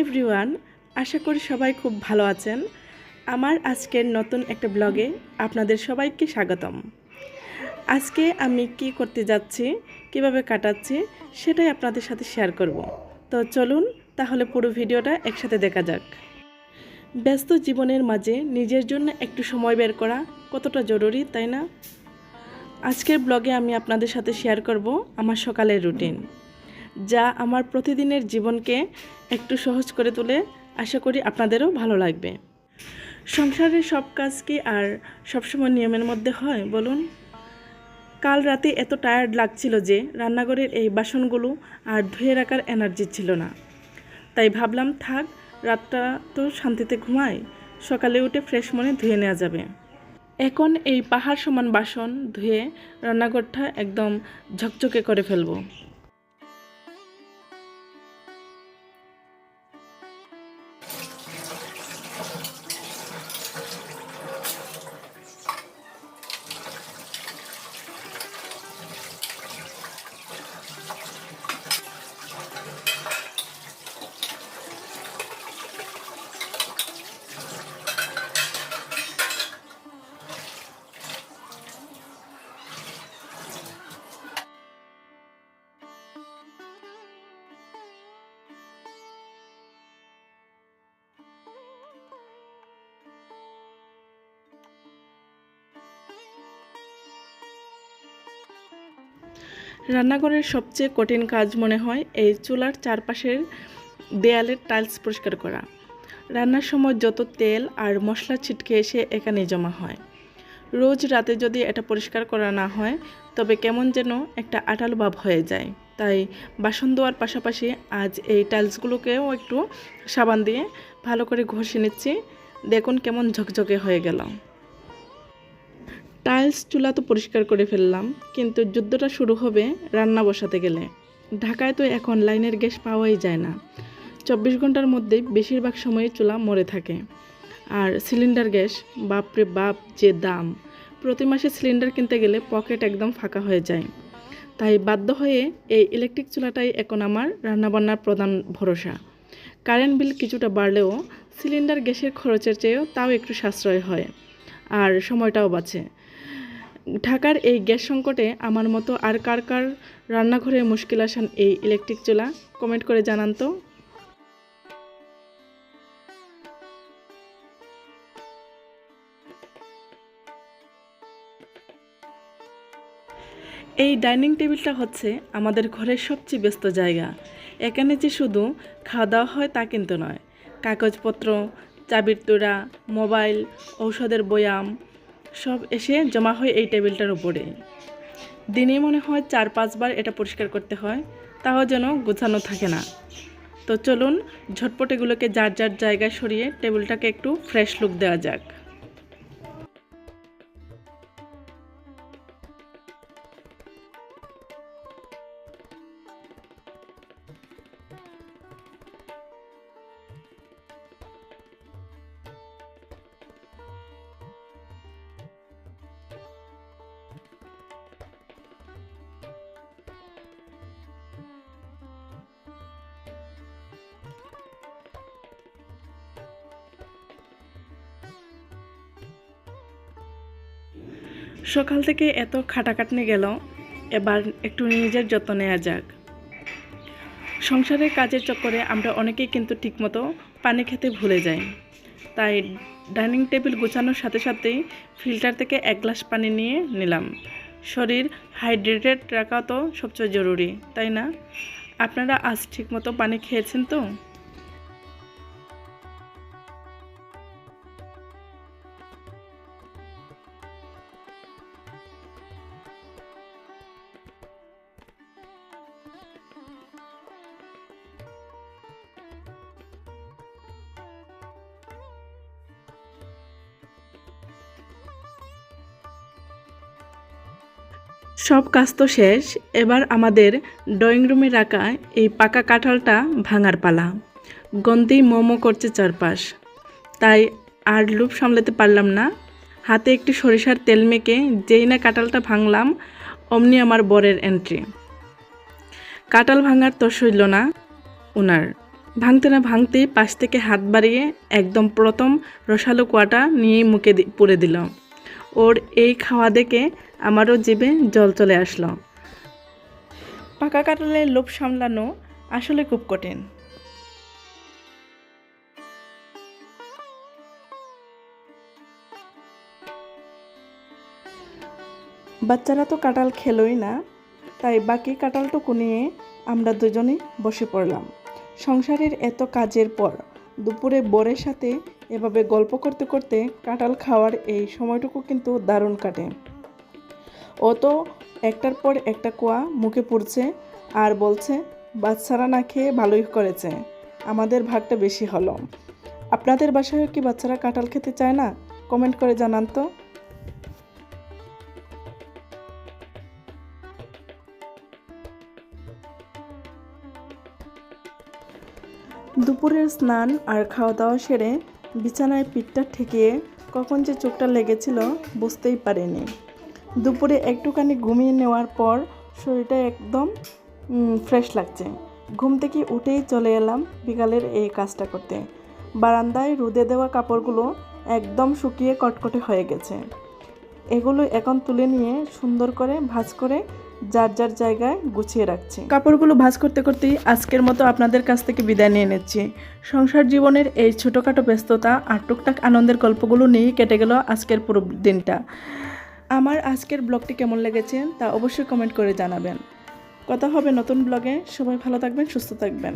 Everyone, আশা করি সবাই খুব ভালো আছেন। আমার আজকের নতুন একটা ব্লগে আপনাদের সবাইকে স্বাগতম। আজকে আমি কি করতে যাচ্ছি, কিভাবে কাটাচ্ছি সেটাই আপনাদের সাথে শেয়ার করব। তো চলুন তাহলে পুরো ভিডিওটা একসাথে দেখা যাক। ব্যস্ত জীবনের মাঝে নিজের জন্য একটু সময় বের করা কতটা জরুরি, তাই না? আজকের ব্লগে আমি আপনাদের সাথে শেয়ার করব আমার সকালের রুটিন, যা আমার প্রতিদিনের জীবনকে একটু সহজ করে তোলে। আশা করি আপনাদেরও ভালো লাগবে। সংসারের সব কাজ কি আর সবসময় নিয়মের মধ্যে হয় বলুন? কাল রাতে এত টায়ার্ড লাগছিল যে রান্নাঘরের এই বাসনগুলো আর ধুয়ে রাখার এনার্জি ছিল না। তাই ভাবলাম থাক, রাতটা তো শান্তিতে ঘুমাই, সকালে উঠে ফ্রেশ মনে ধুয়ে নেওয়া যাবে। এখন এই পাহাড় সমান বাসন ধুয়ে রান্নাঘরটা একদম ঝকঝকে করে ফেলবো। রান্নাঘরের সবচেয়ে কঠিন কাজ মনে হয় এই চুলার চারপাশের দেয়ালের টাইলস পরিষ্কার করা। রান্নার সময় যত তেল আর মশলা ছিটকে এসে এখানে জমা হয়। রোজ রাতে যদি এটা পরিষ্কার করা না হয় তবে কেমন যেন একটা আঠালো ভাব হয়ে যায়। তাই বাসন ধোয়ার পাশাপাশি আজ এই টাইলসগুলোকেও একটু সাবান দিয়ে ভালো করে ঘষে নিচ্ছি। দেখুন কেমন ঝকঝকে হয়ে গেল। টাইলস চুলা তো পরিষ্কার করে ফেললাম, কিন্তু যুদ্ধটা শুরু হবে রান্না বসাতে গেলে। ঢাকায় তো এখন লাইনের গ্যাস পাওয়াই যায় না। 24 ঘন্টার মধ্যে বেশিরভাগ সময় চুলা মরে থাকে। আর সিলিন্ডার গ্যাস, বাপরে বাপ যে দাম! প্রতি মাসে সিলিন্ডার কিনতে গেলে পকেট একদম ফাঁকা হয়ে যায়। তাই বাধ্য হয়ে এই ইলেকট্রিক চুলাটাই এখন আমার রান্নাবান্নার প্রধান ভরসা। কারেন্ট বিল কিছুটা বাড়লেও সিলিন্ডার গ্যাসের খরচের চেয়েও তাও একটু সাশ্রয় হয়, আর সময়টাও বাঁচে। ঢাকার এই গ্যাস সংকটে আমার মতো আর কার কার রান্নাঘরে মুশকিল আসান এই ইলেকট্রিক চুলা, কমেন্ট করে জানান তো। এই ডাইনিং টেবিলটা হচ্ছে আমাদের ঘরের সবচেয়ে ব্যস্ত জায়গা। এখানে যে শুধু খাওয়া দাওয়া হয় তা কিন্তু নয়, কাগজপত্র, চাবির তোড়া, মোবাইল, ঔষধের বয়াম সব এসে জমা হয় এই টেবিলটার উপরে। দিনে মনে হয় 4-5 বার এটা পরিষ্কার করতে হয়, তাও যেন গোছানো থাকে না। তো চলুন ঝটপট এগুলোকে যার যার জায়গায় সরিয়ে টেবিলটাকে একটু ফ্রেশ লুক দেওয়া যাক। সকাল থেকে এত খাটাখাটনি গেল, এবার একটু নিজের যত্ন নেওয়া যাক। সংসারের কাজের চক্করে আমরা অনেকেই কিন্তু ঠিকমতো পানি খেতে ভুলে যাই। তাই ডাইনিং টেবিল গোছানোর সাথে সাথেই ফিল্টার থেকে 1 গ্লাস পানি নিয়ে নিলাম। শরীর হাইড্রেটেড রাখা তো সবচেয়ে জরুরি, তাই না? আপনারা আজ ঠিকমতো পানি খেয়েছেন তো? সব কাজ তো শেষ, এবার আমাদের ড্রয়িং রুমে রাখা এই পাকা কাঁঠালটা ভাঙার পালা। গন্ধেই মোমো করছে চারপাশ। তাই আর লোভ সামলাতে পারলাম না, হাতে একটু সরিষার তেল মেখে যেই না কাঁঠালটা ভাঙলাম, অমনি আমার বরের এন্ট্রি। কাঁঠাল ভাঙার তো সইল না উনার, ভাঙতে না ভাঙতে পাশ থেকে হাত বাড়িয়ে একদম প্রথম রসালো কোয়াটা নিয়ে মুখে পুরে দিল। ওর এই খাওয়া দেখে আমারও জিভে জল চলে আসলো। পাকা কাঁঠালের লোভ সামলানো আসলে খুব কঠিন। বাচ্চারা তো কাঁঠাল খেলোই না, তাই বাকি কাঁঠালটুকু নিয়ে আমরা দুজনেই বসে পড়লাম। সংসারের এত কাজের পর দুপুরে বরের সাথে এভাবে গল্প করতে করতে কাঁঠাল খাওয়ার এই সময়টুকু কিন্তু দারুণ কাটে। ও তো একটার পর একটা কোয়া মুখে পড়ছে আর বলছে বাচ্চারা না খেয়ে ভালোই করেছে, আমাদের ভাগটা বেশি হলো। আপনাদের বাসায় কি বাচ্চারা কাঁঠাল খেতে চায় না? কমেন্ট করে জানান তো। দুপুরের স্নান আর খাওয়া দাওয়া সেরে বিছানায় পিঠটা ঠেকিয়ে কখন যে চোখটা লেগেছিল বুঝতেই পারিনি। দুপুরে একটুখানি ঘুমিয়ে নেওয়ার পর শরীরটা একদম ফ্রেশ লাগছে। ঘুম থেকে উঠেই চলে এলাম বিকালের এই কাজটা করতে। বারান্দায় রোদে দেওয়া কাপড়গুলো একদম শুকিয়ে কটকটে হয়ে গেছে। এগুলো এখন তুলে নিয়ে সুন্দর করে ভাঁজ করে যার যার জায়গায় গুছিয়ে রাখছি। কাপড়গুলো ভাঁজ করতে করতেই আজকের মতো আপনাদের কাছ থেকে বিদায় নিয়ে নিচ্ছি। সংসার জীবনের এই ছোটোখাটো ব্যস্ততা আর টুকটাক আনন্দের গল্পগুলো নিয়েই কেটে গেল আজকের পুরো দিনটা। আমার আজকের ব্লগটি কেমন লেগেছে তা অবশ্যই কমেন্ট করে জানাবেন। কথা হবে নতুন ব্লগে। সবাই ভালো থাকবেন, সুস্থ থাকবেন।